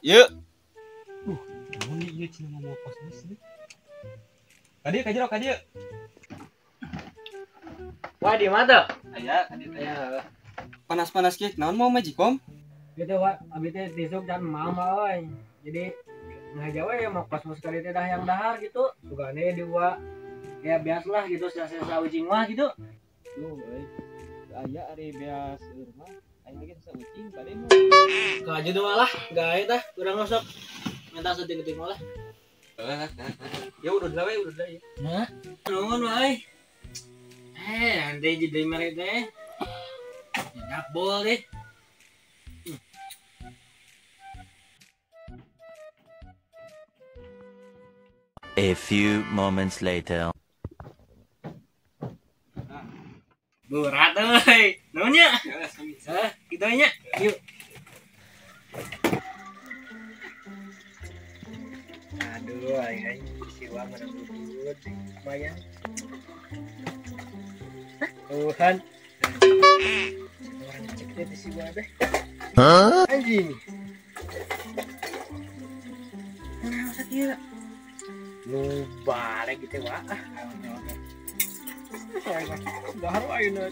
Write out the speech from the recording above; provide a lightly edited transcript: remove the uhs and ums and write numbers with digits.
Yuk. Namun ieu cenah mau kos nih. Kadieu kajero kadieu. Wah, di mana? Aya kadieu aya. Panas-panas kieu naon mau Magicom? Gitu, Wak. Abi teh tisuk can mama euy. Jadi ngaja we mau kos sekali teh dah yang dahar gitu. Sugane di Wak. Ya biasalah gitu sisa ucing mah gitu. Duh, euy. Aya ari beas mah. Aya ge sisa ucing bade mah. Ka aja tuh malah, gawe tah urang ngosok. Minta seting-ting malah. Ya udah lah we, udah lah ya. Hah? Nuhun wae. Nanti jadi mereka teh. Nyedak bol deh. A few moments later. Berat euy. Naon nya? Kita nya. Yuk. Aduh, aing siwa mana bubut bayang. Tuhan. Orang cek teh siwa teh. Huh? Anjing. Nah, sakit. Lu balik gitu wah. Gahar ayeuna.